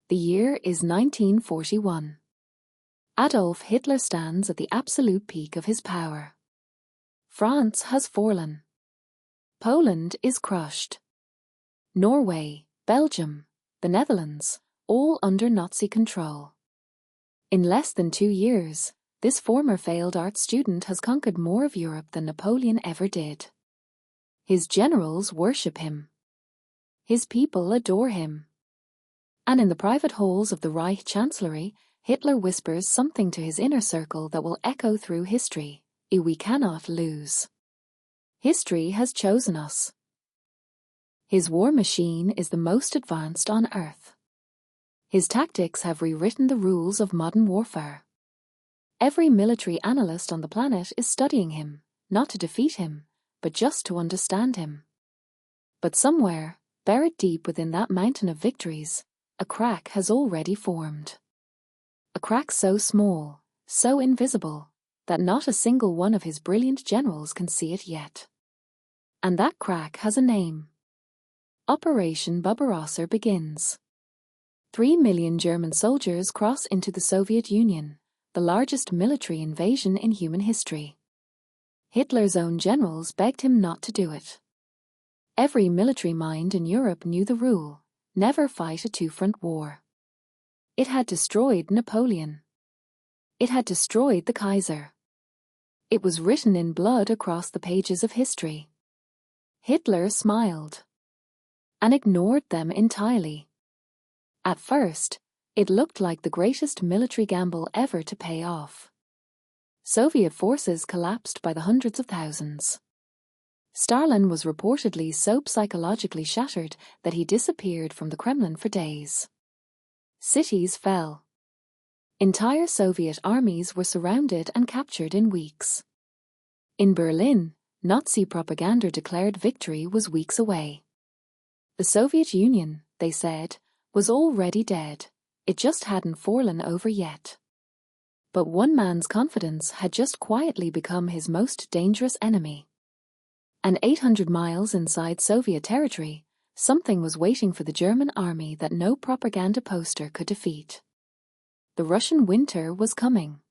The year is 1941. Adolf Hitler stands at the absolute peak of his power. France has fallen. Poland is crushed. Norway, Belgium, the Netherlands, all under Nazi control. In less than 2 years, this former failed art student has conquered more of Europe than Napoleon ever did. His generals worship him. His people adore him. And in the private halls of the Reich Chancellery, Hitler whispers something to his inner circle that will echo through history: "We cannot lose. History has chosen us." His war machine is the most advanced on Earth. His tactics have rewritten the rules of modern warfare. Every military analyst on the planet is studying him, not to defeat him, but just to understand him. But somewhere, buried deep within that mountain of victories, a crack has already formed. A crack so small, so invisible, that not a single one of his brilliant generals can see it yet. And that crack has a name. Operation Barbarossa begins. 3 million German soldiers cross into the Soviet Union, the largest military invasion in human history. Hitler's own generals begged him not to do it. Every military mind in Europe knew the rule: never fight a two-front war. It had destroyed Napoleon. It had destroyed the Kaiser. It was written in blood across the pages of history. Hitler smiled and ignored them entirely. At first, it looked like the greatest military gamble ever to pay off. Soviet forces collapsed by the hundreds of thousands. Stalin was reportedly so psychologically shattered that he disappeared from the Kremlin for days. Cities fell. Entire Soviet armies were surrounded and captured in weeks. In Berlin, Nazi propaganda declared victory was weeks away. The Soviet Union, they said, was already dead. It just hadn't fallen over yet. But one man's confidence had just quietly become his most dangerous enemy. And 800 miles inside Soviet territory, something was waiting for the German army that no propaganda poster could defeat. The Russian winter was coming.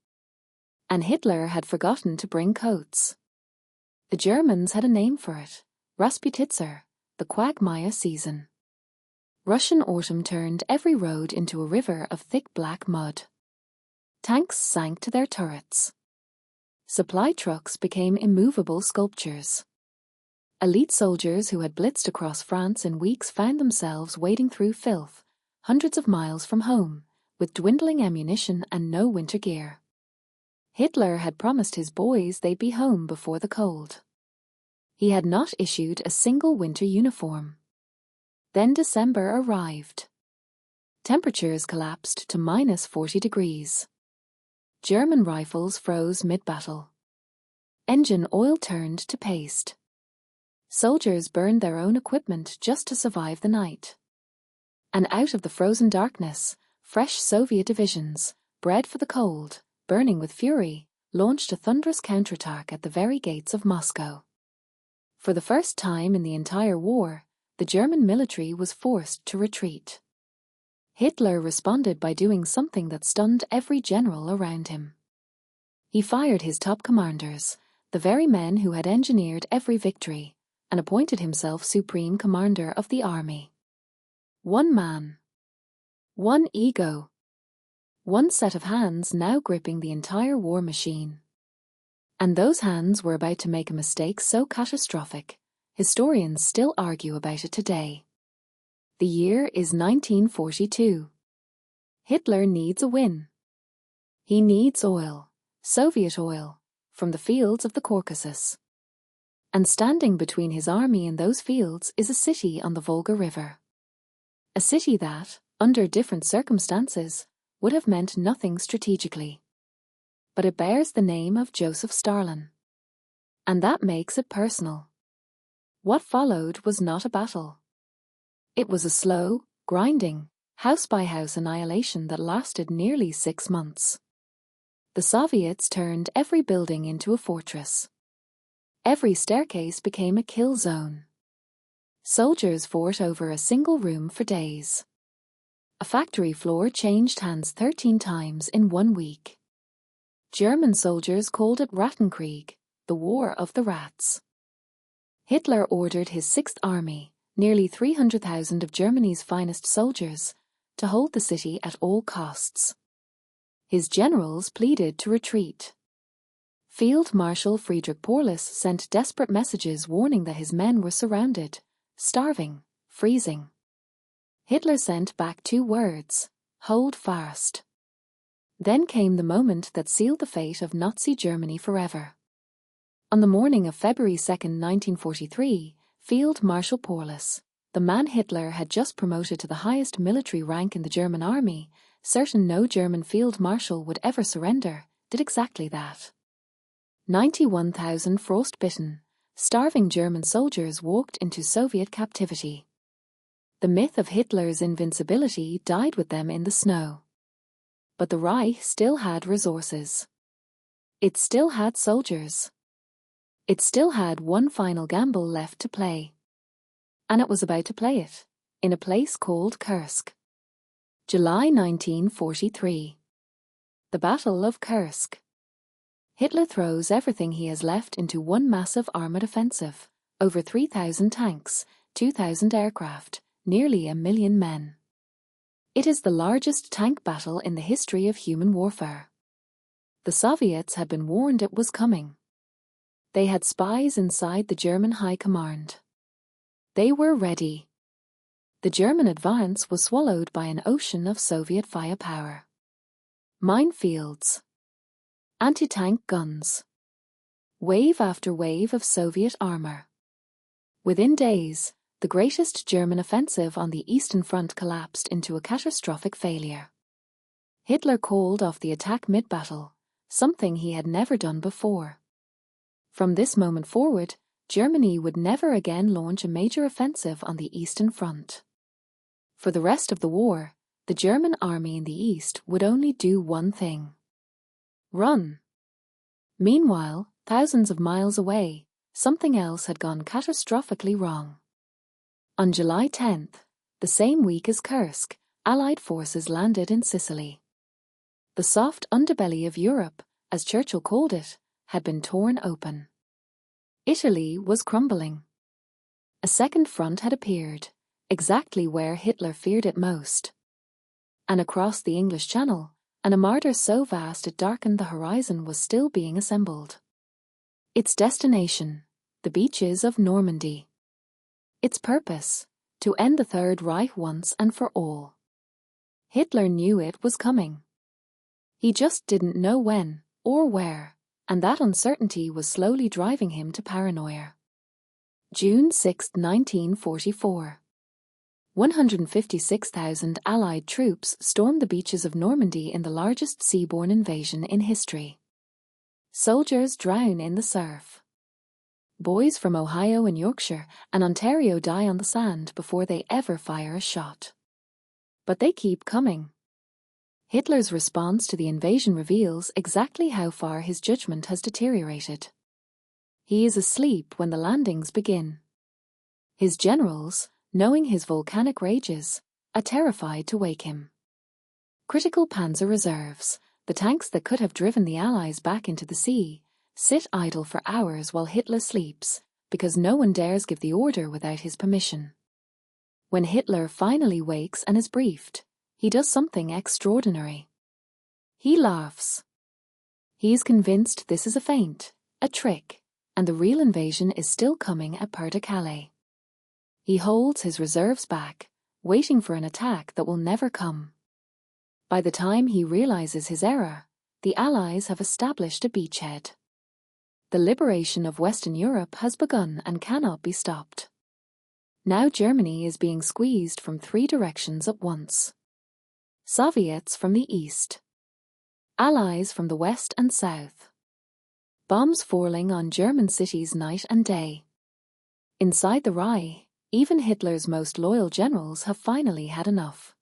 And Hitler had forgotten to bring coats. The Germans had a name for it: Rasputitzer, the quagmire season. Russian autumn turned every road into a river of thick black mud. Tanks sank to their turrets. Supply trucks became immovable sculptures. Elite soldiers who had blitzed across France in weeks found themselves wading through filth, hundreds of miles from home, with dwindling ammunition and no winter gear. Hitler had promised his boys they'd be home before the cold. He had not issued a single winter uniform. Then December arrived. Temperatures collapsed to -40 degrees. German rifles froze mid-battle. Engine oil turned to paste. Soldiers burned their own equipment just to survive the night. And out of the frozen darkness, fresh Soviet divisions, bred for the cold, burning with fury, launched a thunderous counterattack at the very gates of Moscow. For the first time in the entire war, the German military was forced to retreat. Hitler responded by doing something that stunned every general around him. He fired his top commanders, the very men who had engineered every victory, and appointed himself supreme commander of the army. One man. One ego. One set of hands now gripping the entire war machine. And those hands were about to make a mistake so catastrophic, historians still argue about it today. The year is 1942. Hitler needs a win. He needs oil, Soviet oil, from the fields of the Caucasus. And standing between his army and those fields is a city on the Volga River. A city that, under different circumstances, would have meant nothing strategically. But it bears the name of Joseph Stalin. And that makes it personal. What followed was not a battle. It was a slow, grinding, house-by-house annihilation that lasted nearly 6 months. The Soviets turned every building into a fortress. Every staircase became a kill zone. Soldiers fought over a single room for days. A factory floor changed hands 13 times in 1 week. German soldiers called it Rattenkrieg, the War of the Rats. Hitler ordered his Sixth Army, nearly 300,000 of Germany's finest soldiers, to hold the city at all costs. His generals pleaded to retreat. Field Marshal Friedrich Paulus sent desperate messages warning that his men were surrounded, starving, freezing. Hitler sent back 2 words: hold fast. Then came the moment that sealed the fate of Nazi Germany forever. On the morning of February 2, 1943, Field Marshal Paulus, the man Hitler had just promoted to the highest military rank in the German army, certain no German field marshal would ever surrender, did exactly that. 91,000 frostbitten, starving German soldiers walked into Soviet captivity. The myth of Hitler's invincibility died with them in the snow. But the Reich still had resources. It still had soldiers. It still had one final gamble left to play. And it was about to play it, in a place called Kursk. July 1943. The Battle of Kursk. Hitler throws everything he has left into one massive armoured offensive, over 3,000 tanks, 2,000 aircraft, nearly 1 million men. It is the largest tank battle in the history of human warfare. The Soviets had been warned it was coming. They had spies inside the German High Command. They were ready. The German advance was swallowed by an ocean of Soviet firepower. Minefields. Anti-tank guns. Wave after wave of Soviet armour. Within days, the greatest German offensive on the Eastern Front collapsed into a catastrophic failure. Hitler called off the attack mid-battle, something he had never done before. From this moment forward, Germany would never again launch a major offensive on the Eastern Front. For the rest of the war, the German army in the East would only do one thing: run. Meanwhile, thousands of miles away, something else had gone catastrophically wrong. On July 10th, the same week as Kursk, Allied forces landed in Sicily. The soft underbelly of Europe, as Churchill called it, had been torn open. Italy was crumbling. A second front had appeared, exactly where Hitler feared it most. And across the English Channel, an armada so vast it darkened the horizon was still being assembled. Its destination, the beaches of Normandy. Its purpose, to end the Third Reich once and for all. Hitler knew it was coming. He just didn't know when or where, and that uncertainty was slowly driving him to paranoia. June 6, 1944. 156,000 Allied troops stormed the beaches of Normandy in the largest seaborne invasion in history. Soldiers drown in the surf. Boys from Ohio and Yorkshire and Ontario die on the sand before they ever fire a shot. But they keep coming. Hitler's response to the invasion reveals exactly how far his judgment has deteriorated. He is asleep when the landings begin. His generals, knowing his volcanic rages, are terrified to wake him. Critical panzer reserves, the tanks that could have driven the Allies back into the sea, sit idle for hours while Hitler sleeps, because no one dares give the order without his permission. When Hitler finally wakes and is briefed, he does something extraordinary. He laughs. He is convinced this is a feint, a trick, and the real invasion is still coming at Pas-de-Calais. He holds his reserves back, waiting for an attack that will never come. By the time he realizes his error, the Allies have established a beachhead. The liberation of Western Europe has begun and cannot be stopped. Now Germany is being squeezed from 3 directions at once. Soviets from the east. Allies from the west and south. Bombs falling on German cities night and day. Inside the Reich, even Hitler's most loyal generals have finally had enough.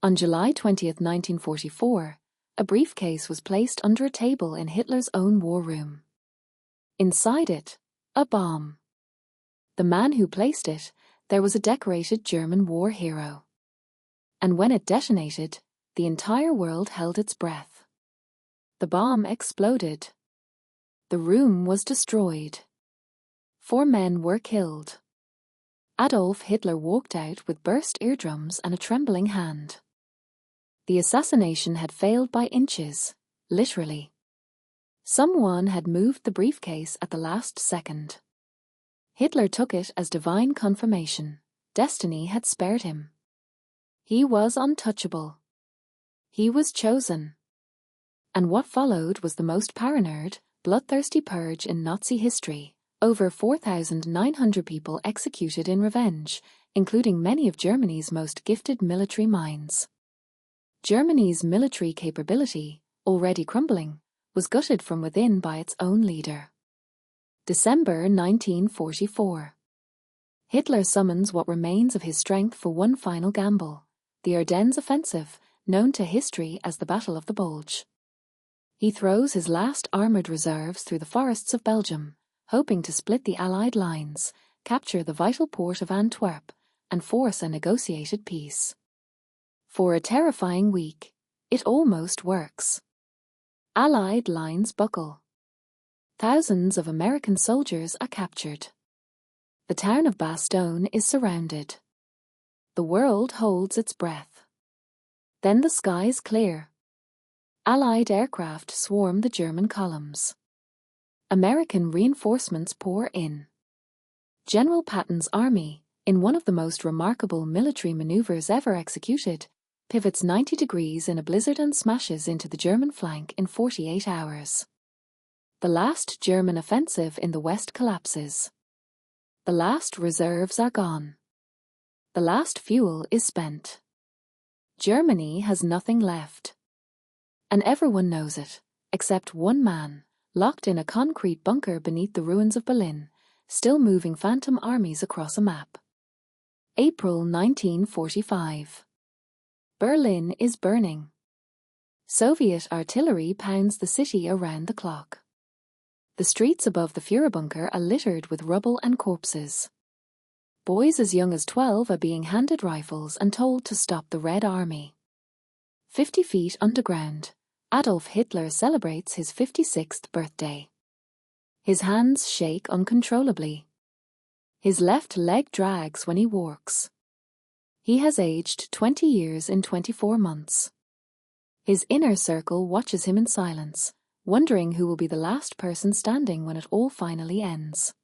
On July 20, 1944, a briefcase was placed under a table in Hitler's own war room. Inside it, a bomb. The man who placed it, there was a decorated German war hero. And when it detonated, the entire world held its breath. The bomb exploded. The room was destroyed. 4 men were killed. Adolf Hitler walked out with burst eardrums and a trembling hand. The assassination had failed by inches, literally. Someone had moved the briefcase at the last second. Hitler took it as divine confirmation. Destiny had spared him. He was untouchable. He was chosen. And what followed was the most paranoid, bloodthirsty purge in Nazi history. Over 4,900 people executed in revenge, including many of Germany's most gifted military minds. Germany's military capability, already crumbling, was gutted from within by its own leader. December 1944. Hitler summons what remains of his strength for one final gamble, the Ardennes offensive, known to history as the Battle of the Bulge. He throws his last armoured reserves through the forests of Belgium, hoping to split the Allied lines, capture the vital port of Antwerp, and force a negotiated peace. For a terrifying week, it almost works. Allied lines buckle. Thousands of American soldiers are captured. The town of Bastogne is surrounded. The world holds its breath. Then the skies clear. Allied aircraft swarm the German columns. American reinforcements pour in. General Patton's army, in one of the most remarkable military maneuvers ever executed, pivots 90 degrees in a blizzard and smashes into the German flank in 48 hours. The last German offensive in the West collapses. The last reserves are gone. The last fuel is spent. Germany has nothing left. And everyone knows it, except one man, locked in a concrete bunker beneath the ruins of Berlin, still moving phantom armies across a map. April 1945. Berlin is burning. Soviet artillery pounds the city around the clock. The streets above the Führerbunker are littered with rubble and corpses. Boys as young as 12 are being handed rifles and told to stop the Red Army. 50 feet underground, Adolf Hitler celebrates his 56th birthday. His hands shake uncontrollably. His left leg drags when he walks. He has aged 20 years in 24 months. His inner circle watches him in silence, wondering who will be the last person standing when it all finally ends.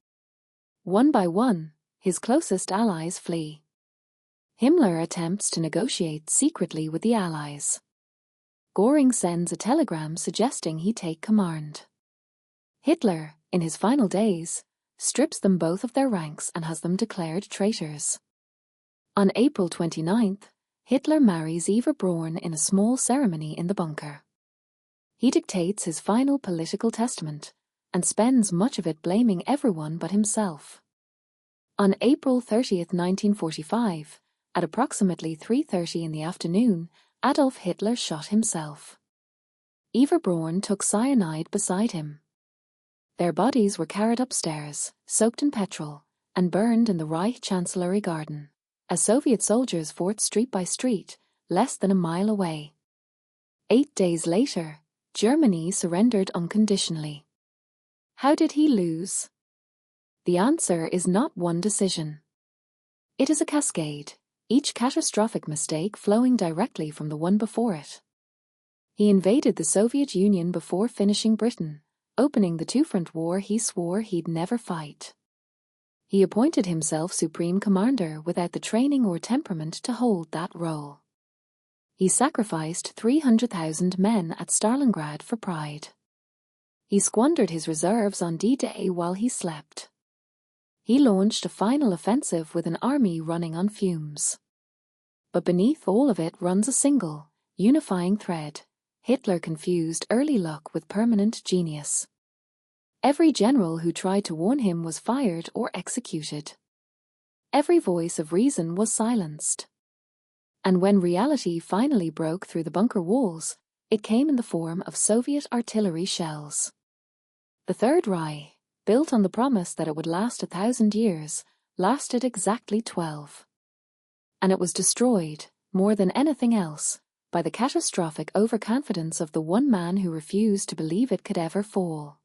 One by one, his closest allies flee. Himmler attempts to negotiate secretly with the Allies. Göring sends a telegram suggesting he take command. Hitler, in his final days, strips them both of their ranks and has them declared traitors. On April 29th, Hitler marries Eva Braun in a small ceremony in the bunker. He dictates his final political testament and spends much of it blaming everyone but himself. On April 30th, 1945, at approximately 3:30 in the afternoon, Adolf Hitler shot himself. Eva Braun took cyanide beside him. Their bodies were carried upstairs, soaked in petrol, and burned in the Reich Chancellery Garden, as Soviet soldiers fought street by street, less than a mile away. 8 days later, Germany surrendered unconditionally. How did he lose? The answer is not one decision. It is a cascade, each catastrophic mistake flowing directly from the one before it. He invaded the Soviet Union before finishing Britain, opening the two-front war he swore he'd never fight. He appointed himself supreme commander without the training or temperament to hold that role. He sacrificed 300,000 men at Stalingrad for pride. He squandered his reserves on D-Day while he slept. He launched a final offensive with an army running on fumes. But beneath all of it runs a single, unifying thread. Hitler confused early luck with permanent genius. Every general who tried to warn him was fired or executed. Every voice of reason was silenced. And when reality finally broke through the bunker walls, it came in the form of Soviet artillery shells. The Third Reich, built on the promise that it would last 1,000 years, lasted exactly 12. And it was destroyed, more than anything else, by the catastrophic overconfidence of the one man who refused to believe it could ever fall.